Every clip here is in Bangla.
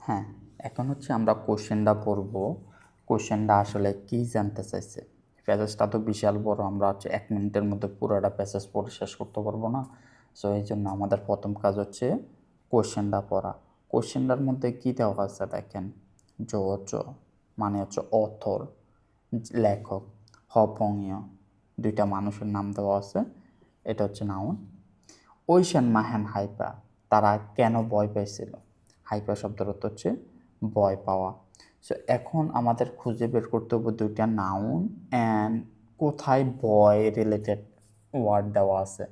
হ্যাঁ, এখন হচ্ছে আমরা কোশ্চেনটা পড়ব। কোশ্চেনটা আসলে কী জানতে চাইছে। প্যাসেজটা তো বিশাল বড়, আমরা হচ্ছে 1 মিনিটের মধ্যে পুরোটা প্যাসেজ পড়ে শেষ করতে পারবো না। সো এই জন্য আমাদের প্রথম কাজ হচ্ছে কোশ্চেনটা পড়া। কোশ্চেনটার মধ্যে কী দেওয়া আছে দেখেন। জ মানে হচ্ছে অথর, লেখক, হপঙীয়, দুইটা মানুষের নাম দেওয়া আছে। এটা হচ্ছে নাউন। ওইশান মাহান হাইপা, তারা কেন ভয় পেয়েছিল। হাইপা শব্দের অর্থ হচ্ছে ভয় পাওয়া। সো এখন আমাদের খুঁজে বের করতে হবে দুইটা নাউন অ্যান্ড কোথায় ভয় রিলেটেড ওয়ার্ড দেওয়া আছে,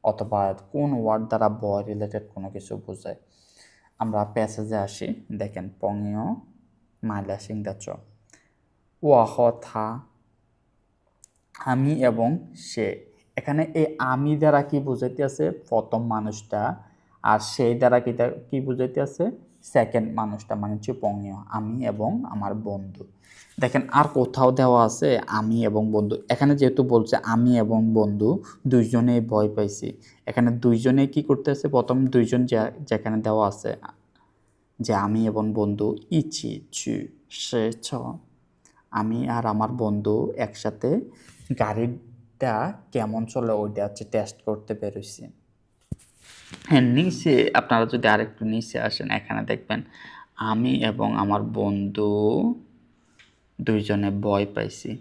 অথবা কোন ওয়ার্ড দ্বারা ভয় রিলেটেড কোনো কিছু বোঝায়। আমরা প্যাসেজে আসি। দেখেন, পঙীয় মাইলা সিংদাচ ওয়াহ থা, আমি এবং সে। এখানে এই আমি দ্বারা কি বুঝাইতে আছে, প্রথম মানুষটা, আর সেই দ্বারা কি বুঝাইতে আছে, সেকেন্ড মানুষটা, মানে হচ্ছে পঙীয়, আমি এবং আমার বন্ধু। দেখেন আর কোথাও দেওয়া আছে আমি এবং বন্ধু। এখানে যেহেতু বলছে আমি এবং বন্ধু দুইজনেই ভয় পাইছি, এখানে দুইজনে কি করতেছে, প্রথম দুইজন যেখানে দেওয়া আছে যে আমি এবং বন্ধু ইচি চু সে ছ, আমি আর আমার বন্ধু একসাথে গাড়িটা কেমন চলে ওইটা হচ্ছে টেস্ট করতে বেরোইছি। হ্যাঁ, নিচে আপনারা যদি আরেকটু নিচে আসেন, এখানে দেখবেন আমি এবং আমার বন্ধু দুইজনে ভয় পাইছি,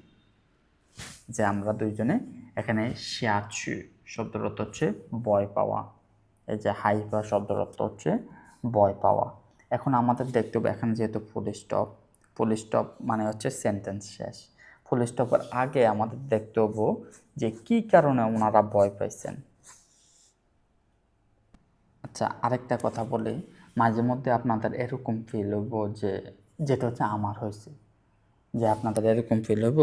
যে আমরা দুইজনে এখানে শিয়াচু শব্দের অর্থ হচ্ছে ভয় পাওয়া। এই যে হাইপা শব্দের অর্থ হচ্ছে ভয় পাওয়া। এখন আমাদের দেখতে হবে, এখানে যেহেতু ফুল স্টপ মানে হচ্ছে সেন্টেন্স শেষ। ফুল স্টপের আগে আমাদের দেখতে হবো যে কী কারণে ওনারা ভয় পাইছেন। আচ্ছা, আরেকটা কথা বলি, মাঝে মধ্যে আপনাদের এরকম ফিল হইব যে, যেটা হচ্ছে আমার হয়েছে, যে আপনাদের এরকম ফিল হইব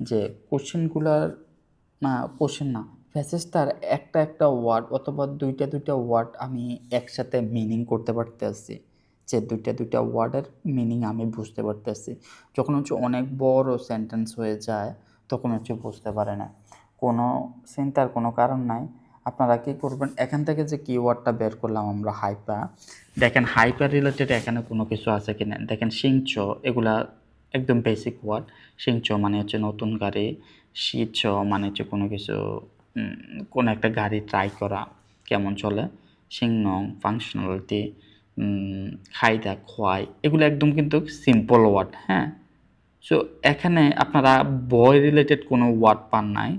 যে কোশ্চেনগুলার, না কোশ্চেন না, প্যাসেজটার একটা একটা ওয়ার্ড অথবা দুইটা ওয়ার্ড আমি একসাথে মিনিং করতে পারতেছি, যে দুইটা ওয়ার্ডের মিনিং আমি বুঝতে পারতেছি। যখন হচ্ছে অনেক বড় সেন্টেন্স হয়ে যায় তখন হচ্ছে বুঝতে পারে না। কোনো চিন্তার কোনো কারণ নাই। আপনারা কী করবেন, এখান থেকে যে কিওয়ার্ডটা বের করলাম আমরা হাইপা, দেখেন হাইপার রিলেটেড এখানে কোনো কিছু আছে কি না। দেখেন সিংচ, এগুলা একদম বেসিক ওয়ার্ড। সিংচ মানে হচ্ছে নতুন গাড়ি, শিচ মানে হচ্ছে কোনো কিছু, কোনো একটা গাড়ি ট্রাই করা কেমন চলে, সিংনং ফাংশনালিটি, খাইদা খোয়াই, এগুলো একদম কিন্তু সিম্পল ওয়ার্ড। হ্যাঁ, সো এখানে আপনারা বয় রিলেটেড কোনো ওয়ার্ড পান নাই,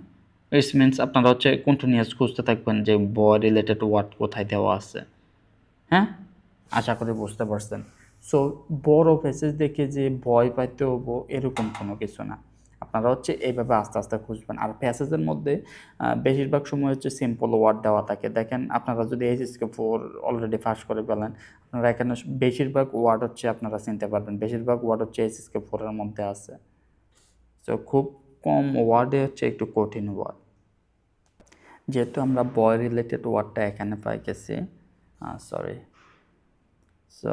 ইটস মিনস আপনারা হচ্ছে কন্টিনিউয়াস খুঁজতে থাকবেন যে বয় রিলেটেড ওয়ার্ড কোথায় দেওয়া আছে। হ্যাঁ, আশা করি বুঝতে পারছেন। সো বড় প্যাসেজ দেখে যে ভয় পাইতে হবো এরকম কোনো কিছু না। আপনারা হচ্ছে এইভাবে আস্তে আস্তে খুঁজবেন। আর প্যাসেজের মধ্যে বেশিরভাগ সময় হচ্ছে সিম্পল ওয়ার্ড দেওয়া থাকে। দেখেন আপনারা যদি HSK 4 অলরেডি পাস করে ফেলেন, আপনারা এখানে বেশিরভাগ ওয়ার্ড হচ্ছে আপনারা চিনতে পারবেন, বেশিরভাগ ওয়ার্ড হচ্ছে HSK 4 এর মধ্যে আছে। সো খুব কম ওয়ার্ডে হচ্ছে একটু কঠিন ওয়ার্ড। যেহেতু আমরা বয় রিলেটেড ওয়ার্ডটা এখানে পাই গেছি, সরি, সো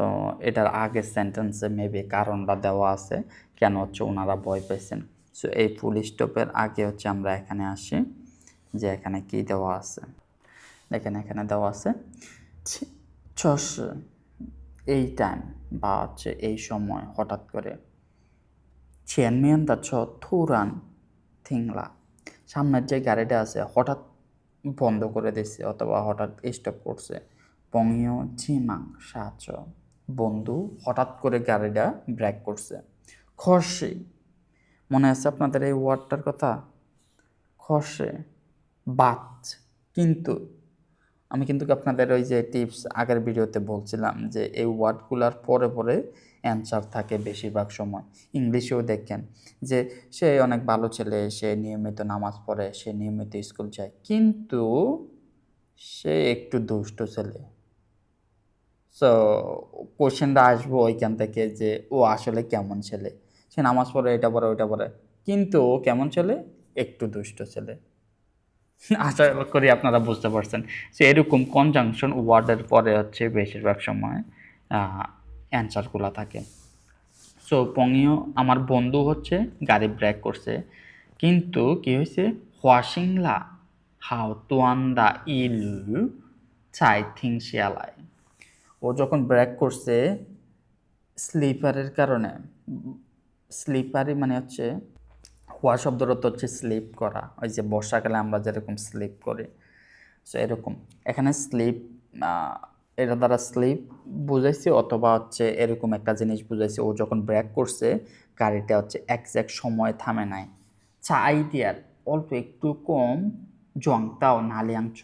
এটার আগের সেন্টেন্সে মেবি কারণটা দেওয়া আছে কেন হচ্ছে ওনারা ভয় পেয়েছেন। সো এই ফুল স্টপের আগে হচ্ছে আমরা এখানে আসি, যে এখানে কি দেওয়া আছে। দেখেন এখানে দেওয়া আছে ছস, এই টাইম বা হচ্ছে এই সময়, হঠাৎ করে। ছেনমিয়ান দাচ্ছ থুরান থিংলা, সামনের যে গাড়িটা আছে হঠাৎ বন্ধ করে দিচ্ছে অথবা হঠাৎ স্টপ করছে। পংয় ঝিমাং সাচ, বন্ধু হঠাৎ করে গাড়িটা ব্রেক করছে। খসে, মনে আছে আপনাদের এই ওয়ার্ডটার কথা, খসে বাত, কিন্তু আমি কিন্তু আপনাদের ওই যে টিপস আগের ভিডিওতে বলছিলাম যে এই ওয়ার্ডগুলোর পরে পরে অ্যান্সার থাকে বেশিরভাগ সময়। ইংলিশেও দেখেন যে সে অনেক ভালো ছেলে, সে নিয়মিত নামাজ পড়ে, সে নিয়মিত স্কুল যায়, কিন্তু সে একটু দুষ্ট ছেলে। সো কোশ্চেনটা আসবো ওইখান থেকে যে ও আসলে কেমন ছেলে, সে নামাজ পড়ে, এটা পড়ে ওইটা পড়ে, কিন্তু ও কেমন ছেলে, একটু দুষ্ট ছেলে। আশা করি আপনারা বুঝতে পারছেন। সো এরকম কনজাংশন ওয়ার্ডের পরে হচ্ছে বেশিরভাগ সময় অ্যান্সারগুলো থাকে। সো পংইও আমার বন্ধু হচ্ছে গাড়ি ব্রেক করছে, কিন্তু কি হয়েছে, হোয়াশিংলা হাও তুয়ান্দা ইলু চাই থিং শিয়ালায়, ও যখন ব্রেক করছে স্লিপারের কারণে, স্লিপারই মানে হচ্ছে হওয়া শব্দের অর্থ হচ্ছে স্লিপ করা, ওই যে বর্ষাকালে আমরা যেরকম স্লিপ করি, সো এরকম এখানে স্লিপ, এটা দ্বারা স্লিপ বুঝাইছি, অথবা হচ্ছে এরকম একটা জিনিস বুঝাইছি, ও যখন ব্রেক করছে গাড়িটা হচ্ছে একজ্যাক্ট সময় থামে নাই। চাই দিয়ার অল্প একটু কম জংতাও নালিয়াংচ,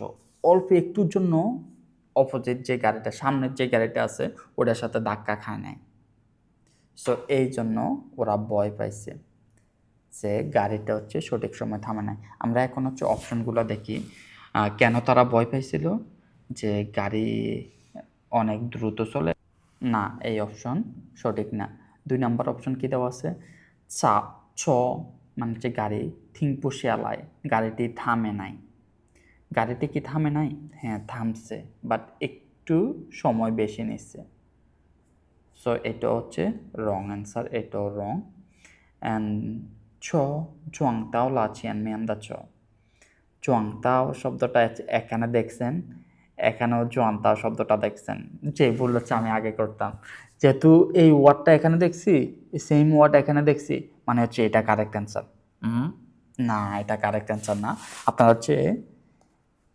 অল্প একটুর জন্য অপোজিট যে গাড়িটা, সামনের যে গাড়িটা আছে ওটার সাথে ধাক্কা খায় নাই। সো এই জন্য ওরা ভয় পাইছে যে গাড়িটা হচ্ছে সঠিক সময় থামে নাই। আমরা এখন হচ্ছে অপশনগুলো দেখি কেন তারা ভয় পাইছিল, যে গাড়ি অনেক দ্রুত চলে। না, এই অপশন সঠিক না। 2 নম্বর অপশন কী দেওয়া আছে, চা ছ মানে হচ্ছে গাড়ি থিংপুষে আলায়, গাড়িটি থামে নাই। গাড়িটি কি থামে নাই? হ্যাঁ থামছে, বাট একটু সময় বেশি নিচ্ছে। সো এটা হচ্ছে রং অ্যান্সার, এটাও রং। অ্যান্ড ছ জোয়াংতাও লাচিয়ান মিয়ান্দা জোয়াংতাও শব্দটা এখানে দেখছেন, এখানেও জোয়াংতাও শব্দটা দেখছেন, যে ভুল হচ্ছে আমি আগে করতাম, যেহেতু এই ওয়ার্ডটা এখানে দেখছি, সেম ওয়ার্ড এখানে দেখছি, মানে হচ্ছে এটা কারেক্ট অ্যান্সার। না, এটা কারেক্ট অ্যান্সার না। আপনার হচ্ছে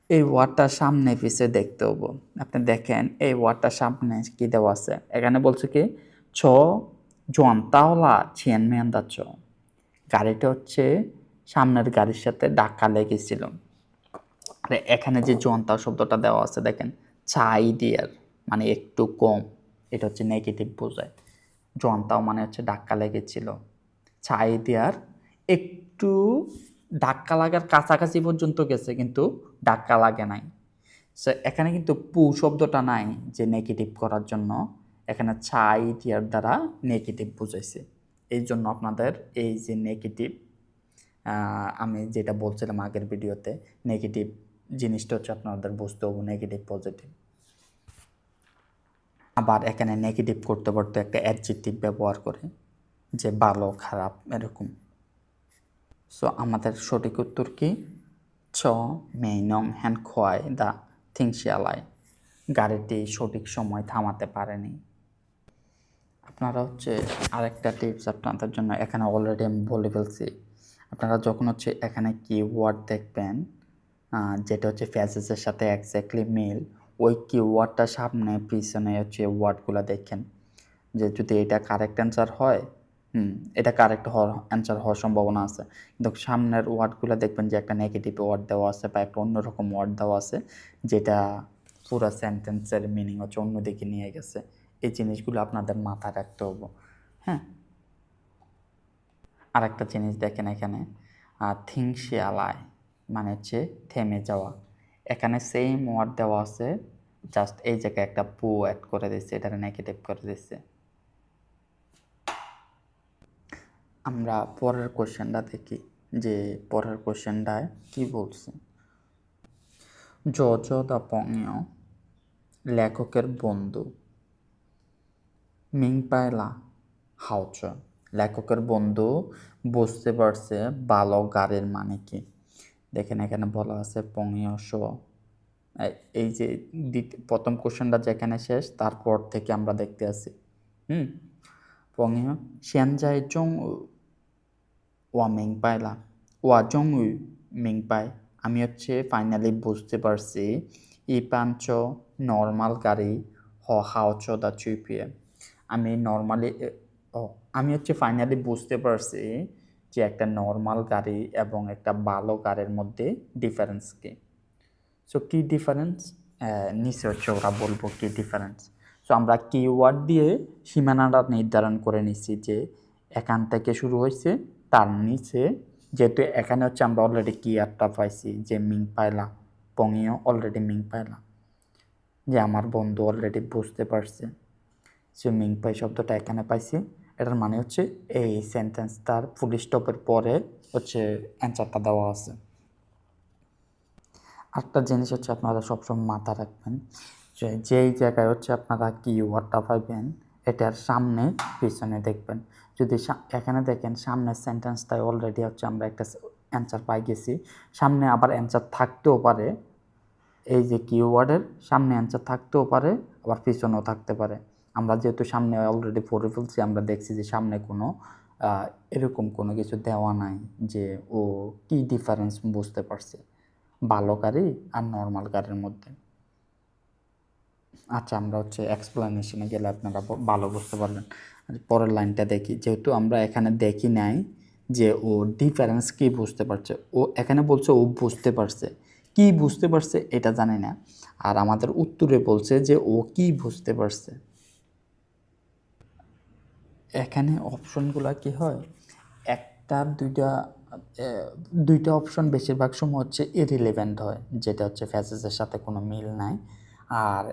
এই ওয়ার্ডটার সামনে পিছে দেখতে হবো। আপনি দেখেন এই ওয়ার্ডটার সামনে কি দেওয়া আছে, এখানে বলছে কি ছ জোয়ান্তাওলা ছিয়ান মেয়ান্দা গাড়িটা হচ্ছে সামনের গাড়ির সাথে ধাক্কা লেগেছিল। আর এখানে যে জোয়ান্তাও শব্দটা দেওয়া আছে দেখেন, চাই দিয়ার মানে একটু কম, এটা হচ্ছে নেগেটিভ বোঝায়। জোয়ান্তাও মানে হচ্ছে ধাক্কা লেগেছিল, চাই দেওয়ার একটু ধাক্কা লাগার কাছাকাছি পর্যন্ত গেছে কিন্তু ধাক্কা লাগে নাই। সো এখানে কিন্তু পু শব্দটা নাই যে নেগেটিভ করার জন্য, এখানে চাই দেওয়ার দ্বারা নেগেটিভ বুঝাইছে। এই জন্য আপনাদের এই যে নেগেটিভ, আমি যেটা বলছিলাম আগের ভিডিওতে, নেগেটিভ জিনিসটা হচ্ছে আপনাদের বুঝতে হবে নেগেটিভ পজিটিভ। আবার এখানে নেগেটিভ করতে পারতে একটা অ্যাডজেক্টিভ ব্যবহার করে, যে ভালো খারাপ এরকম। সো আমাদের সঠিক উত্তর কি, ছ মেইনং হ্যান খোয়াই দা থিংশিয়ালাই, গাড়িটি সঠিক সময় থামাতে পারেনি। আপনারা হচ্ছে আরেকটা টিপস আপনাদের জন্য, এখানে অলরেডি আমি বলে ফেলছি। আপনারা যখন হচ্ছে এখানে কিওয়ার্ড দেখবেন যেটা হচ্ছে ফ্যাসেসের সাথে এক্স্যাক্টলি মিল, ওই কিওয়ার্ডটার সামনে পিছনে হচ্ছে ওয়ার্ডগুলো দেখেন, যে যদি এটা কারেক্ট অ্যান্সার হয়, এটা কারেক্ট হওয়ার অ্যান্সার হওয়ার সম্ভাবনা আছে, কিন্তু সামনের ওয়ার্ডগুলো দেখবেন যে একটা নেগেটিভ ওয়ার্ড দেওয়া আছে বা একটা অন্যরকম ওয়ার্ড দেওয়া আছে, যেটা পুরো সেন্টেন্সের মিনিং হচ্ছে অন্যদিকে নিয়ে গেছে। এই জিনিসগুলো আপনাদের মাথায় রাখতে হবে। হ্যাঁ, আর একটা জিনিস দেখেন এখানে, থিংশিয়ালায় মানে হচ্ছে থেমে যাওয়া, এখানে সেম ওয়ার্ড দেওয়া আছে, জাস্ট এই জায়গায় একটা পু অ্যাড করে দিচ্ছে, এটা নেগেটিভ করে দিচ্ছে। আমরা পরের কোশ্চেনটা দেখি, যে পরের কোশ্চেনটায় কি বলছে। দা পংয় লেখকের বন্ধু, মিং পায়লা হাউচ, লেখকের বন্ধু বুঝতে পারছে ভালো গাড়ির মানে কি। দেখেন এখানে বলা আছে পংয় শ, এই যে প্রথম কোশ্চেনটা যেখানে শেষ তারপর থেকে আমরা দেখতে আসি। পংয় সিয়ানজাই চং ওয়া মিং পায়লা, ওয়া জং মিং পায়, আমি হচ্ছে ফাইনালি বুঝতে পারছি ই পাঞ্চ নর্মাল গাড়ি হ হাওচ দা চুইপিয়ে, আমি নর্মালি আমি হচ্ছে ফাইনালি বুঝতে পারছি যে একটা নর্মাল গাড়ি এবং একটা ভালো গাড়ির মধ্যে ডিফারেন্স কী। সো কী ডিফারেন্স, নিচে হচ্ছে ওরা বলবো কী ডিফারেন্স। সো আমরা কিওয়ার্ড দিয়ে সীমানাটা নির্ধারণ করে নিচ্ছি, যে এখান থেকে শুরু হয়েছে, তার নিচে যেহেতু এখানে হচ্ছে আমরা অলরেডি কিয়ারটা পাইছি, যে মিং পায়লা পংইও অলরেডি মিং পায়লা, যে আমার বন্ধু অলরেডি বুঝতে পারছে। সো মিং পাই শব্দটা এখানে পাইছি, এটার মানে হচ্ছে এই সেন্টেন্সটার ফুল স্টপের পরে হচ্ছে অ্যান্সারটা দেওয়া আছে। আরেকটা জিনিস হচ্ছে আপনারা সবসময় মাথা রাখবেন, যে যেই জায়গায় হচ্ছে আপনারা কিওয়ার্ডটা পাইবেন এটার সামনে পিছনে দেখবেন। যদি এখানে দেখেন সামনের সেন্টেন্সটায় অলরেডি হচ্ছে আমরা একটা অ্যান্সার পাই গেছি, সামনে আবার অ্যান্সার থাকতেও পারে, এই যে কিওয়ার্ডের সামনে অ্যান্সার থাকতেও পারে, আবার পিছনেও থাকতে পারে। আমরা যেহেতু সামনে অলরেডি পড়ে ফেলছি, আমরা দেখছি যে সামনে কোনো এরকম কোনো কিছু দেওয়া নাই যে ও কি ডিফারেন্স বুঝতে পারছে ভালো গাড়ি আর নর্মাল গাড়ির মধ্যে। আচ্ছা, আমরা হচ্ছে এক্সপ্লেনেশনে গেলে আপনারা ভালো বুঝতে পারবেন। পরের লাইনটা দেখি, যেহেতু আমরা এখানে দেখি নাই যে ও ডিফারেন্স কি বুঝতে পারছে, ও এখানে বলছে ও বুঝতে পারছে, কি বুঝতে পারছে এটা জানি না। আর আমাদের উত্তরে বলছে যে ও কি বুঝতে পারছে। এখানে অপশনগুলো কি হয়, একটা দুইটা অপশন বেশিরভাগ সময় হচ্ছে ইরিলেভেন্ট হয়, যেটা হচ্ছে ফ্যাসেসের সাথে কোনো মিল নাই। আর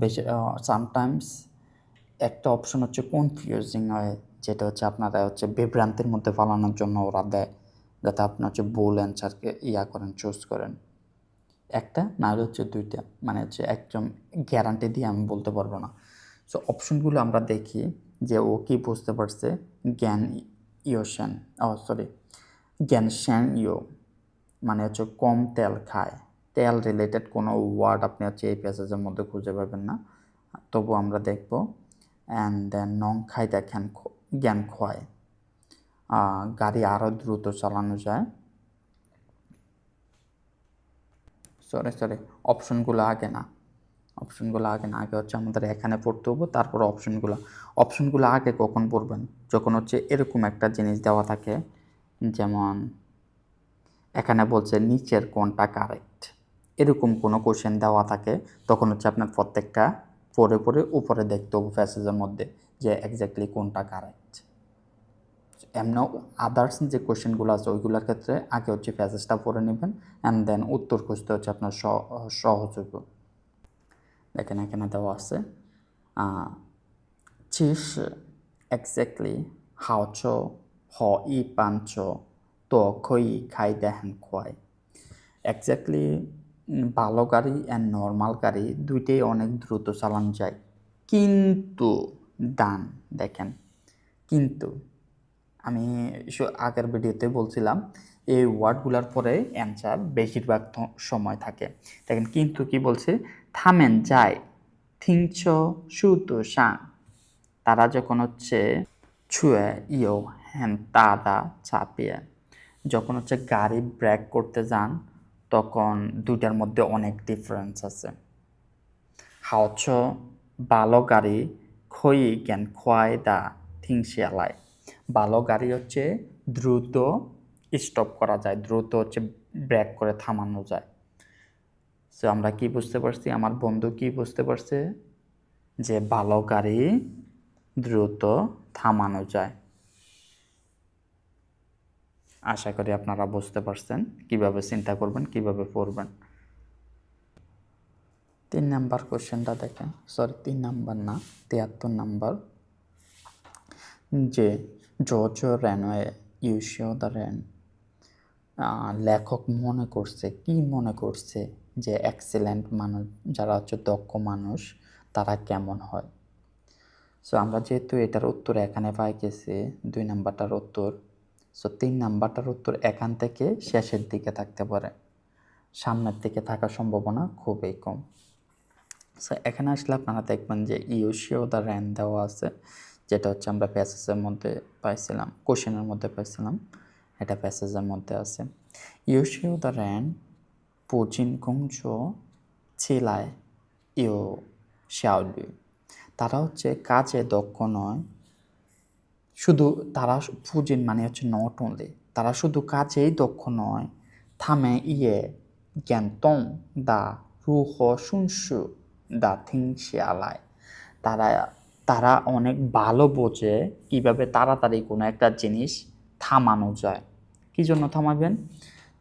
বেশি সামটাইমস একটা অপশন হচ্ছে কনফিউজিং হয়, যেটা হচ্ছে আপনারা হচ্ছে বিভ্রান্তির মধ্যে ফালানোর জন্য ওরা দেয়, যাতে আপনি হচ্ছে ভুল অ্যান্সারকে করেন, চুজ করেন। একটা না হলে হচ্ছে দুইটা, মানে হচ্ছে একদম গ্যারান্টি দিয়ে আমি বলতে পারবো না। সো অপশনগুলো আমরা দেখি যে ও কি বুঝতে পারছে। জ্ঞান ইয়োশান, সরি, জ্ঞান শ্যান ইয়ো মানে হচ্ছে কম তেল খায়। তেল রিলেটেড কোনো ওয়ার্ড আপনি হচ্ছে এই প্যাসেজের মধ্যে খুঁজে পাবেন না, তবু আমরা দেখব। অ্যান্ড দেন নং খাই দেখেন জ্ঞান খোয়ায়, গাড়ি আরও দ্রুত চালানো যায়। সরি, অপশনগুলো আগে না, আগে হচ্ছে আমাদের এখানে পড়তে হবে, তারপর অপশনগুলো আগে কখন পড়বেন, যখন হচ্ছে এরকম একটা জিনিস দেওয়া থাকে, যেমন এখানে বলছে নিচের কোনটা কারেক্ট, এরকম কোনো কোশ্চেন দেওয়া থাকে, তখন হচ্ছে আপনার প্রত্যেকটা পড়ে উপরে দেখতে হবে প্যাসেজের মধ্যে যে এক্স্যাক্টলি কোনটা কারেক্ট। এমন আদার্স যে কোশ্চেনগুলো আছে ওইগুলোর ক্ষেত্রে আগে হচ্ছে প্যাসেজটা পড়ে নেবেন, অ্যান্ড দেন উত্তর খুঁজতে হচ্ছে আপনার সহজ হবে। দেখেন এখানে দেওয়া আছে其实 exactly 好车和一般车都可以开得很快 এক্স্যাক্টলি ভালো গাড়ি অ্যান্ড নর্মাল গাড়ি দুইটাই অনেক দ্রুত চালানো যায়, কিন্তু ডান দেখেন, কিন্তু আমি আগের ভিডিওতে বলছিলাম এই ওয়ার্ডগুলোর পরে অ্যান্সার বেশিরভাগ সময় থাকে। দেখেন কিন্তু কি বলছে, থামেন যায় থিংচ সুতো সাং, তারা যখন হচ্ছে ছুঁয়ে ইও হ্যান তাদা চাপিয়ে, যখন হচ্ছে গাড়ি ব্রেক করতে যান তখন দুইটার মধ্যে অনেক ডিফারেন্স আছে। হাওচ ভালো গাড়ি খই জ্ঞান খোয়াই দা থিংসিয়ালায়, ভালো গাড়ি হচ্ছে দ্রুত স্টপ করা যায়, দ্রুত হচ্ছে ব্রেক করে থামানো যায়। সো আমরা কি বুঝতে পারছি, আমার বন্ধু কি বুঝতে পারছে, যে ভালো গাড়ি দ্রুত থামানো যায়। আশা করি আপনারা বুঝতে পারছেন কিভাবে চিন্তা করবেন, কিভাবে পড়বেন। 3 নাম্বার কোশ্চেনটা দেখেন, সরি 3 নাম্বার না, 73 নাম্বার, যে জর্জো রেনয়ে ইউশিও দ্য রেন, লেখক কি মনে করছে যে এক্সেলেন্ট মানুষ, যারা হচ্ছে দক্ষ মানুষ, তারা কেমন হয়। সো আমরা যেহেতু এটার উত্তর এখানে পাই গেছি 2 নাম্বারটার উত্তর, সো 3 নাম্বারটার উত্তর এখান থেকে শেষের দিকে থাকতে পারে, সামনের দিকে থাকার সম্ভাবনা খুবই কম। সো এখানে আসলে আপনারা দেখবেন যে ইউশিও দ্য র্যান দেওয়া আছে, যেটা হচ্ছে আমরা প্যাসেজের মধ্যে পাইছিলাম, কোশ্চেনের মধ্যে পাইছিলাম, এটা প্যাসেজের মধ্যে আছে। ইউশিও দ্য র্যান পুজিন কুংচো চিলায় ইউ শাওলু, তারা হচ্ছে কাজে দক্ষ নয়, শুধু তারা ফুজিন মানে হচ্ছে নট অনলি, তারা শুধু কাজেই দক্ষ নয়, থামে ইয়ে জ্ঞানতং দা রুহ শুনসু দা থিংশিয়ালায়, তারা তারা অনেক ভালো বোঝে কীভাবে তাড়াতাড়ি কোনো একটা জিনিস থামানো যায়। কী জন্য থামাবেন,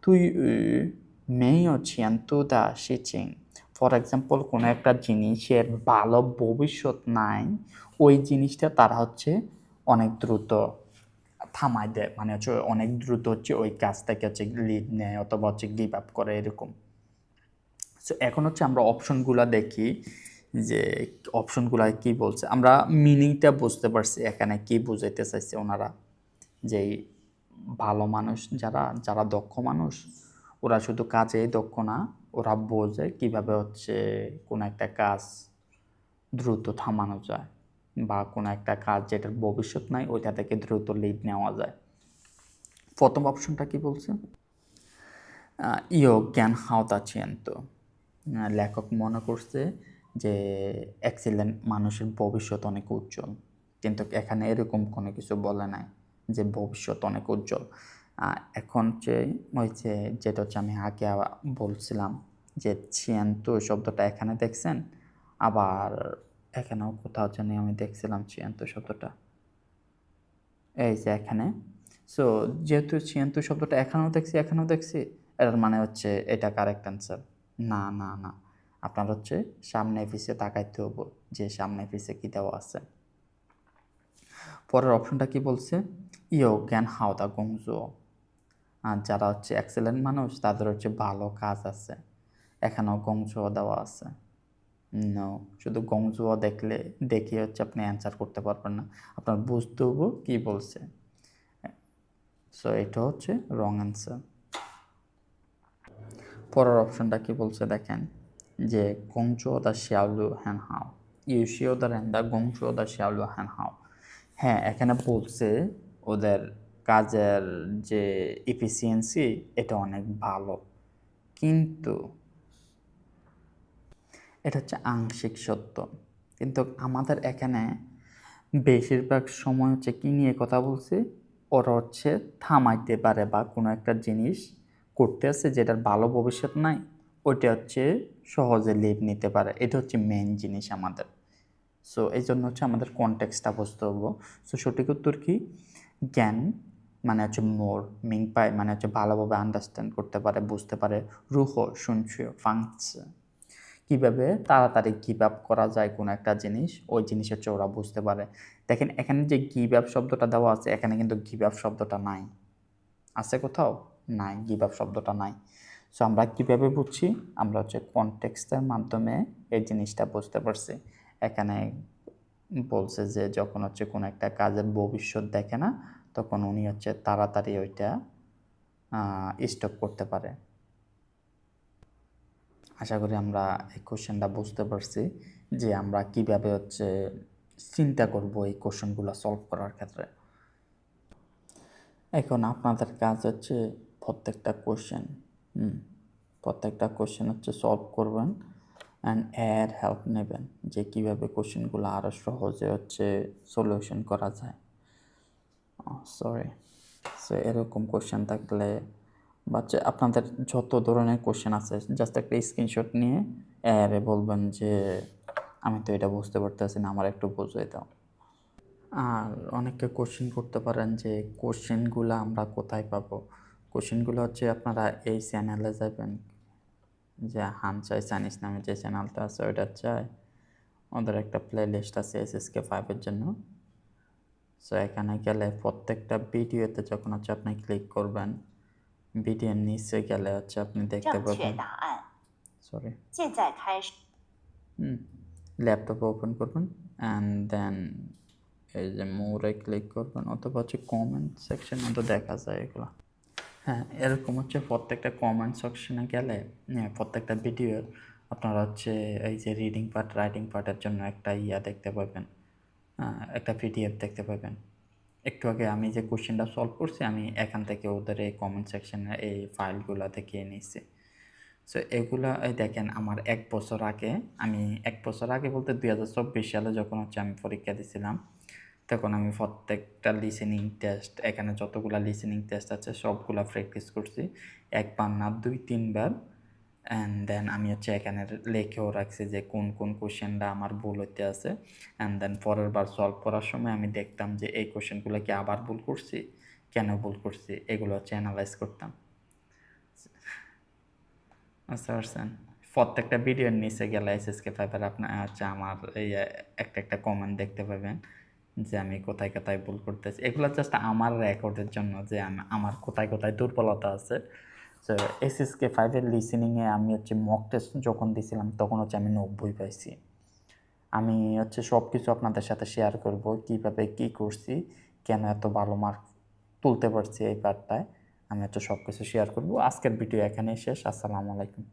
তুই মেয়েও ছিয়ান্তু দা শিচিং, ফর এক্সাম্পল কোনো একটা জিনিসের ভালো ভবিষ্যৎ নাই, ওই জিনিসটা তারা হচ্ছে অনেক দ্রুত থামায় দেয়, মানে হচ্ছে অনেক দ্রুত হচ্ছে ওই কাজ থেকে হচ্ছে লিড নেয় অথবা হচ্ছে গিভ আপ করে এরকম। সো এখন হচ্ছে আমরা অপশনগুলো দেখি যে অপশনগুলো কি বলছে, আমরা মিনিংটা বুঝতে পারছি এখানে কি বুঝাইতে চাইছে ওনারা, যে ভালো মানুষ যারা যারা দক্ষ মানুষ, ওরা শুধু কাজেই দক্ষ না, ওরা বোঝে কিভাবে হচ্ছে কোনো একটা কাজ দ্রুত থামানো যায়। বা কোনো একটা কাজ যেটার ভবিষ্যৎ নাই ওইটা থেকে দ্রুত লিড নেওয়া যায়। প্রথম অপশনটা কি বলছে? ইয়ো জ্ঞান হাওতা চিয়েন্তো। লেখক মনে করছে যে এক্সিলেন্ট মানুষের ভবিষ্যৎ অনেক উজ্জ্বল, কিন্তু এখানে এরকম কোনো কিছু বলে নাই যে ভবিষ্যৎ অনেক উজ্জ্বল। এখন হচ্ছে যেটা হচ্ছে আমি আগে বলছিলাম যে চিয়েন্তো শব্দটা এখানে দেখছেন, আবার এখানেও কোথাও জানি আমি দেখছিলাম চিয়েন্তো শব্দটা, এই যে এখানে। সো যেহেতু চিয়েন্তো শব্দটা এখানেও দেখছি, এটার মানে হচ্ছে এটা কারেক্ট অ্যান্সার। না না না, আপনার হচ্ছে সামনে পিছে তাকাইতে হবো যে সামনে পিছে কী দেওয়া আছে। পরের অপশনটা কি বলছে? ইয়ো জ্ঞান হাওদা গংজুও। আর যারা হচ্ছে এক্সেলেন্ট মানুষ তাদের হচ্ছে ভালো কাজ আছে, এখানেও গংজুও দেওয়া আছে। নো, শুধু গংজুও দেখে হচ্ছে আপনি অ্যান্সার করতে পারবেন না, আপনার বুঝতে হবো কী বলছে। সো এটা হচ্ছে রং অ্যান্সার। পরের অপশনটা কি বলছে দেখেন, যে গংজুও দা শিয়ালু হ্যান হাও, ইউশিও দা রেন্দা গংজুও দা শিয়ালু হ্যান হাও। হ্যাঁ, এখানে বলছে ওদের কাজের যে এফিসিয়েন্সি এটা অনেক ভালো, কিন্তু এটা হচ্ছে আংশিক সত্য। কিন্তু আমাদের এখানে বেশিরভাগ সময় হচ্ছে কী নিয়ে কথা বলছে, ওরা হচ্ছে থামাইতে পারে বা কোনো একটা জিনিস করতে আছে যেটার ভালো ভবিষ্যৎ নাই, ওইটা হচ্ছে সহজে লিভ নিতে পারে, এটা হচ্ছে মেন জিনিস আমাদের। সো এই জন্য হচ্ছে আমাদের কনটেক্সটটা বুঝতে হবো। সো সঠিক উত্তর কি? জ্ঞান মানে হচ্ছে মোর, মিংপাই মানে হচ্ছে ভালোভাবে আন্ডারস্ট্যান্ড করতে পারে, বুঝতে পারে, রুহ শুনছুয় ফাংছে, কীভাবে তাড়াতাড়ি গিভ আপ করা যায় কোনো একটা জিনিস, ওই জিনিস হচ্ছে ওরা বুঝতে পারে। দেখেন এখানে যে গিভ আপ শব্দটা দেওয়া আছে, এখানে কিন্তু গিভ আপ শব্দটা নাই, আছে কোথাও? নাই, গিভ আপ শব্দটা নাই। সো আমরা কীভাবে বুঝছি? আমরা হচ্ছে কনটেক্সটের মাধ্যমে এই জিনিসটা বুঝতে পারছি। এখানে বলছে যে যখন হচ্ছে কোনো একটা কাজের ভবিষ্যৎ দেখে না, তখন উনি হচ্ছে তাড়াতাড়ি ওইটা স্টপ করতে পারে। আশা করি আমরা এই কোশ্চেনটা বুঝতে পারছি যে আমরা কিভাবে হচ্ছে চিন্তা করব এই কোশ্চেনগুলো সলভ করার ক্ষেত্রে। এখন আপনাদের কাজ হচ্ছে প্রত্যেকটা কোশ্চেন হচ্ছে সলভ করবেন অ্যান্ড এর হেল্প নেবেন যে কীভাবে কোশ্চেনগুলো আরও সহজে হচ্ছে সলিউশন করা যায়। সরি। সো এরকম কোশ্চেন থাকলে বাচ্চা আপনাদের যত ধরনের কোশ্চেন আছে জাস্ট একটা স্ক্রিনশট নিয়ে এরে বলবেন যে আমি তো এটা বুঝতে পারতেছি না, আমার একটু বুঝিয়ে দাও। আর অনেকে কোশ্চেন করতে পারেন যে কোশ্চেনগুলো আমরা কোথায় পাবো। কোশ্চেনগুলো হচ্ছে আপনারা এই চ্যানেলে যাবেন, যে হানচাই চাইনিজ নামে যে চ্যানেলটা আছে ওইটা চাই, ওদের একটা প্লে লিস্ট আছে SSK5-এর জন্য। সো এখানে গেলে প্রত্যেকটা ভিডিওতে যখন হচ্ছে আপনি ক্লিক করবেন, ভিডিওর নিচে গেলে হচ্ছে আপনি দেখতে পাবেন, সরি, ল্যাপটপে ওপেন করবেন অ্যান্ড দেন এই যে মোরে ক্লিক করবেন, অথবা হচ্ছে কমেন্ট সেকশনে তো দেখা যায় এগুলো। হ্যাঁ, এরকম হচ্ছে প্রত্যেকটা কমেন্ট সেকশনে গেলে প্রত্যেকটা ভিডিওর আপনারা হচ্ছে এই যে রিডিং পার্ট রাইটিং পার্টের জন্য একটা দেখতে পাবেন, একটা PDF দেখতে পাবেন। একটু আগে আমি যে কোশ্চেনটা সলভ করছি আমি এখান থেকে ওদের এই কমেন্ট সেকশনে এই ফাইলগুলো থেকে নিয়েছি। সো এগুলা দেখেন আমার 1 বছর আগে বলতে 2024 সালে যখন হচ্ছে আমি পরীক্ষা দিয়েছিলাম, তখন আমি প্রত্যেকটা লিসেনিং টেস্ট, এখানে যতগুলো লিসেনিং টেস্ট আছে সবগুলা প্র্যাকটিস করছি, একবার না 2-3 বার। অ্যান্ড দেন আমি হচ্ছে এখানে লিখেও রাখছি যে কোন কোন কোশ্চেনটা আমার ভুল হইতে আছে। অ্যান্ড দেন পরের বার সলভ করার সময় আমি দেখতাম যে এই কোশ্চেনগুলো কি আবার ভুল করছি, কেন ভুল করছি, এগুলো হচ্ছে অ্যানালাইজ করতাম। বুঝতে পারছেন? প্রত্যেকটা ভিডিওর নিচে গেলে SSK5-এর আপনার হচ্ছে আমার এই একটা কমেন্ট দেখতে পাবেন যে আমি কোথায় কোথায় ভুল করতেছি। এগুলো জাস্ট আমার রেকর্ডের জন্য যে আমার কোথায় কোথায় দুর্বলতা আছে। তো SSK5-এর লিসেনিংয়ে আমি হচ্ছে মক টেস্ট যখন দিয়েছিলাম তখন হচ্ছে আমি 90 পাইছি। আমি হচ্ছে সব কিছু আপনাদের সাথে শেয়ার করব, কীভাবে কী করছি, কেন এত ভালো মার্ক তুলতে পারছি এই পার্টটায়, আমি হচ্ছে সব কিছু শেয়ার করব। আজকের ভিডিও এখানেই শেষ। আসসালামু আলাইকুম।